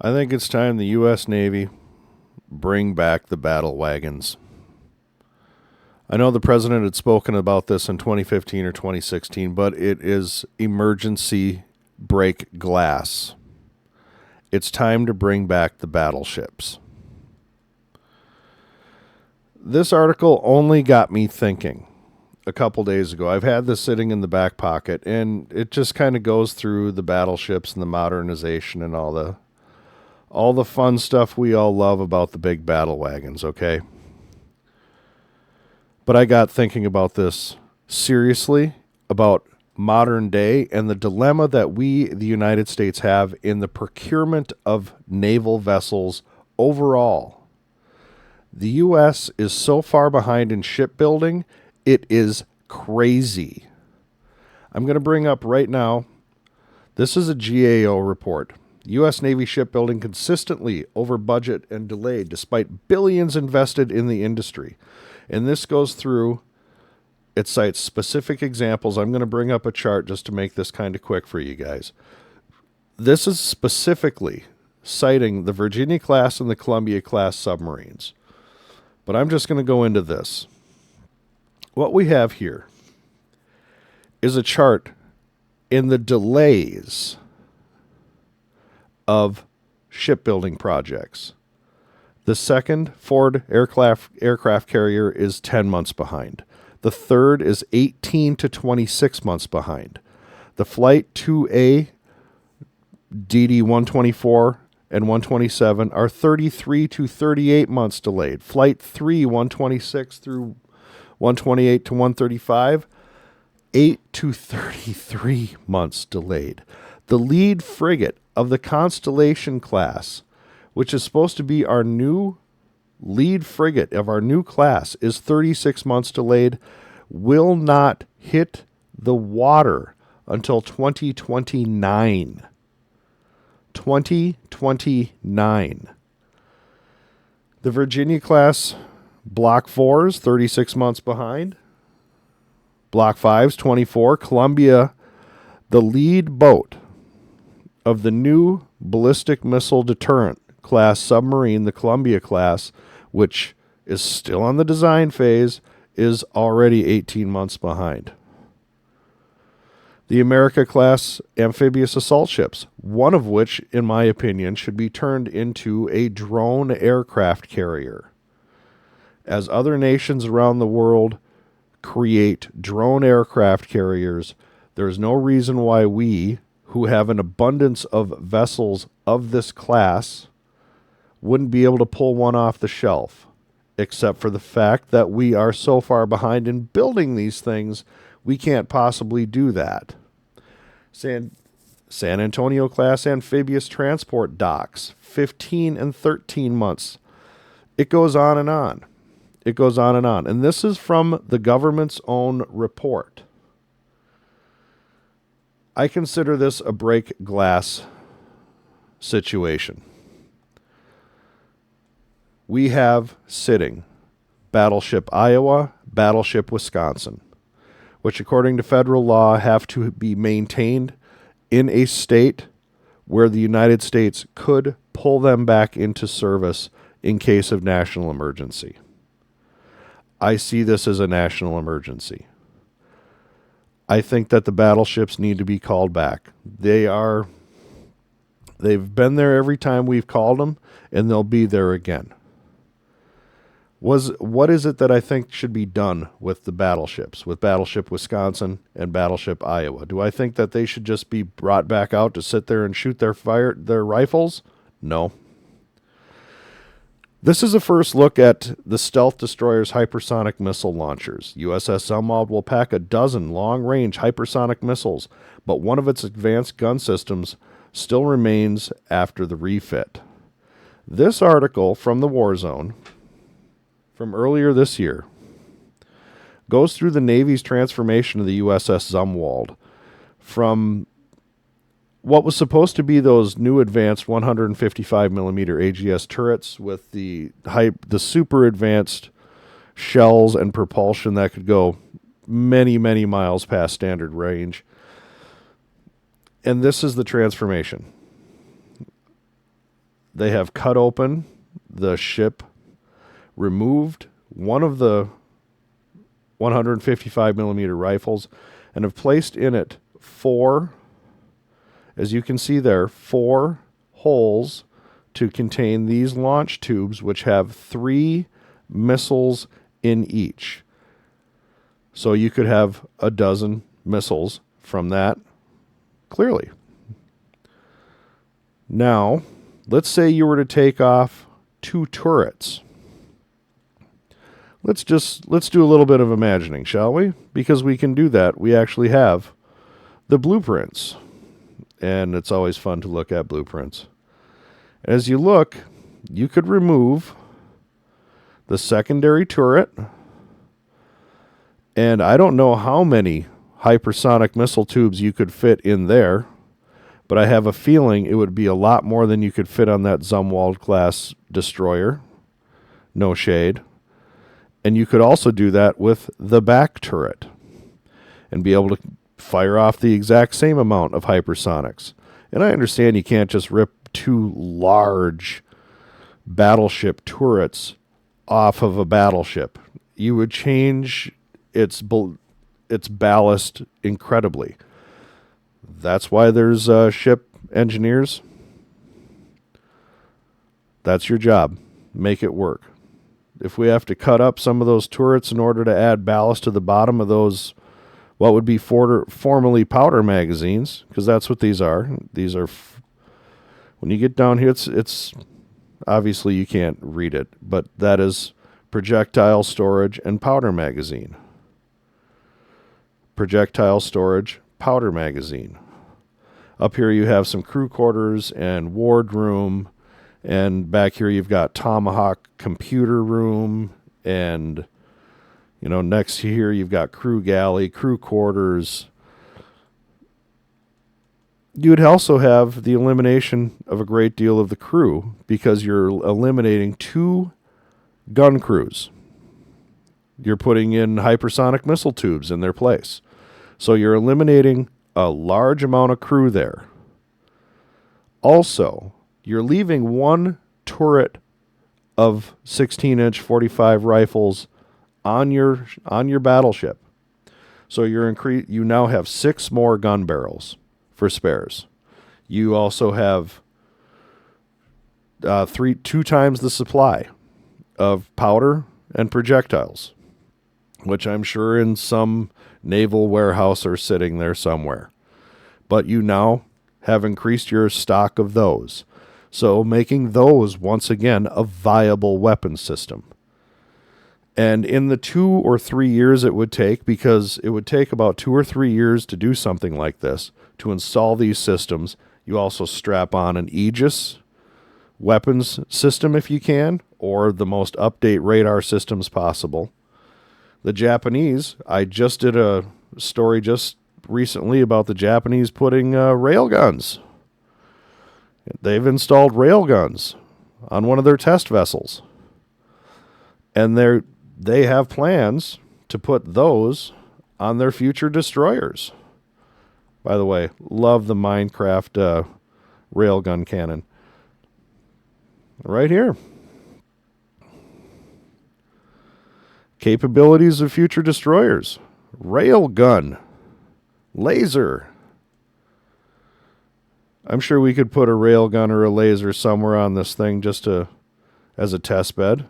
I think it's time the U.S. Navy bring back the battle wagons. I know the president had spoken about this in 2015 or 2016, but it is emergency break glass. It's time to bring back the battleships. This article only got me thinking a couple days ago. I've had this sitting in the back pocket, and it just kind of goes through the battleships and the modernization and all the fun stuff we all love about the big battle wagons, okay? But I got thinking about this seriously, about modern day and the dilemma that we, the United States, have in the procurement of naval vessels overall. The U.S. is so far behind in shipbuilding, it is crazy. I'm going to bring up right now, this is a GAO report. U.S. Navy shipbuilding consistently over budget and delayed despite billions invested in the industry. And this goes through, it cites specific examples. I'm going to bring up a chart just to make this kind of quick for you guys. This is specifically citing the Virginia class and the Columbia class submarines. But I'm just going to go into this. What we have here is a chart in the delays of shipbuilding projects. The second Ford aircraft carrier is 10 months behind. The third is 18 to 26 months behind. The Flight 2A, DD-124 and 127 are 33 to 38 months delayed. Flight 3, 126 through 128 to 135, 8 to 33 months delayed. The lead frigate of the Constellation class, which is supposed to be our new lead frigate of our new class, is 36 months delayed, will not hit the water until 2029. 2029. The Virginia class Block 4s, 36 months behind. Block 5s, 24. Columbia, the lead boat of the new ballistic missile deterrent class submarine, the Columbia class, which is still on the design phase, is already 18 months behind. The America class amphibious assault ships, one of which, in my opinion, should be turned into a drone aircraft carrier. As other nations around the world create drone aircraft carriers, there is no reason why we, who have an abundance of vessels of this class, wouldn't be able to pull one off the shelf, except for the fact that we are so far behind in building these things, we can't possibly do that. San Antonio class amphibious transport docks, 15 and 13 months. It goes on and on. It goes on and on. And this is from the government's own report. I consider this a break glass situation. We have sitting Battleship Iowa, Battleship Wisconsin, which according to federal law have to be maintained in a state where the United States could pull them back into service in case of national emergency. I see this as a national emergency. I think that the battleships need to be called back. They've been there every time we've called them, and they'll be there again. What is it that I think should be done with the battleships, with Battleship Wisconsin and Battleship Iowa? Do I think that they should just be brought back out to sit there and shoot their rifles? No. This is a first look at the stealth destroyer's hypersonic missile launchers. USS Zumwalt will pack a dozen long-range hypersonic missiles, but one of its advanced gun systems still remains after the refit. This article from the War Zone from earlier this year goes through the Navy's transformation of the USS Zumwalt from what was supposed to be those new advanced 155 millimeter AGS turrets with the super advanced shells and propulsion that could go many, many miles past standard range. And this is the transformation. they have cut open the ship, removed one of the 155 millimeter rifles, and have placed in it four, as you can see there, four holes to contain these launch tubes, which have 3 missiles in each. So you could have a dozen missiles from that clearly. Now, let's say you were to take off 2 turrets. Let's do a little bit of imagining, shall we? Because we can do that. We actually have the blueprints. And it's always fun to look at blueprints. As you look, you could remove the secondary turret. And I don't know how many hypersonic missile tubes you could fit in there, but I have a feeling it would be a lot more than you could fit on that Zumwalt class destroyer. No shade. And you could also do that with the back turret and be able to fire off the exact same amount of hypersonics. And I understand you can't just rip 2 large battleship turrets off of a battleship. You would change its ballast incredibly. That's why there's ship engineers. That's your job. Make it work. If we have to cut up some of those turrets in order to add ballast to the bottom of those, what would be formerly powder magazines, because that's what these are. These are, when you get down here, it's obviously you can't read it, but that is projectile storage and powder magazine. Projectile storage, powder magazine. Up here you have some crew quarters and wardroom, and back here you've got Tomahawk computer room, and next here you've got crew galley, crew quarters. You'd also have the elimination of a great deal of the crew because you're eliminating 2 gun crews. You're putting in hypersonic missile tubes in their place. So you're eliminating a large amount of crew there. Also, you're leaving 1 turret of 16-inch 45 rifles on your battleship. So you now have 6 more gun barrels for spares. You also have 2 times the supply of powder and projectiles, which I'm sure in some naval warehouse are sitting there somewhere. But you now have increased your stock of those. So making those, once again, a viable weapon system. And in the 2 or 3 years it would take, because it would take about 2 or 3 years to do something like this, to install these systems, you also strap on an Aegis weapons system if you can, or the most update radar systems possible. The Japanese, I just did a story just recently about the Japanese putting railguns. They've installed railguns on one of their test vessels. And they have plans to put those on their future destroyers. By the way, love the Minecraft railgun cannon. Right here. Capabilities of future destroyers. Railgun. Laser. I'm sure we could put a railgun or a laser somewhere on this thing just as a test bed.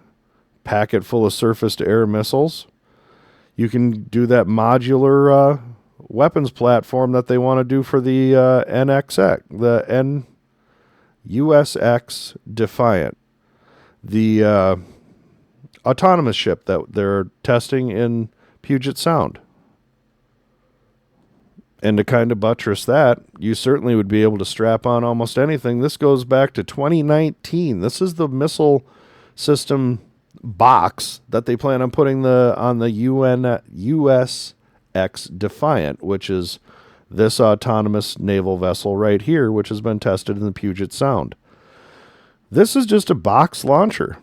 Pack it full of surface-to-air missiles. You can do that modular weapons platform that they want to do for the NXX, the USX Defiant, the autonomous ship that they're testing in Puget Sound. And to kind of buttress that, you certainly would be able to strap on almost anything. This goes back to 2019. This is the missile system box that they plan on putting on the USX Defiant, which is this autonomous naval vessel right here, which has been tested in the Puget Sound. This is just a box launcher.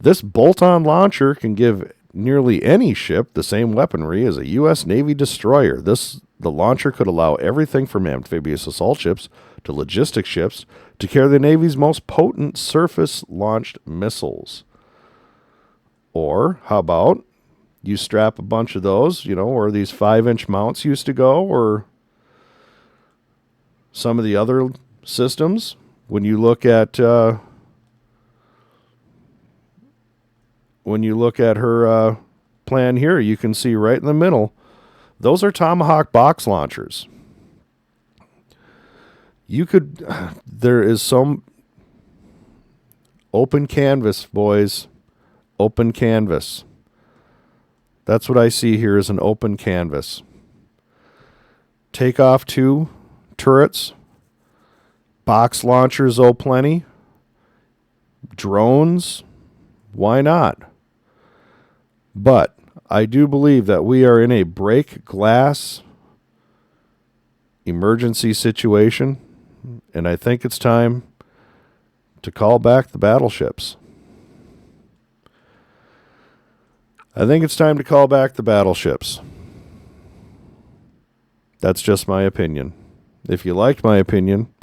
This bolt-on launcher can give nearly any ship the same weaponry as a U.S. Navy destroyer. This The launcher could allow everything from amphibious assault ships to logistic ships to carry the Navy's most potent surface-launched missiles. Or, how about you strap a bunch of those, where these 5-inch mounts used to go, or some of the other systems. When you look at her plan here, you can see right in the middle, those are Tomahawk box launchers. There is some open canvas, boys. Open canvas. That's what I see here is an open canvas. Take off 2 turrets. Box launchers, oh plenty. Drones, why not? But I do believe that we are in a break glass emergency situation, and I think it's time to call back the battleships. That's just my opinion. If you liked my opinion,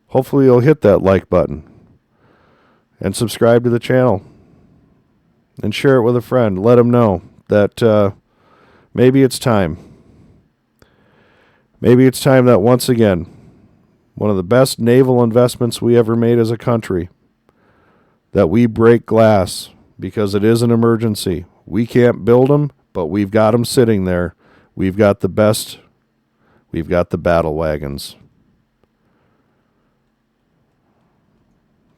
hopefully you'll hit that like button and subscribe to the channel and share it with a friend. Let them know that maybe it's time. Maybe it's time that once again, one of the best naval investments we ever made as a country, that we break glass because it is an emergency. We can't build them, but we've got them sitting there. We've got the best. We've got the battle wagons.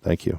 Thank you.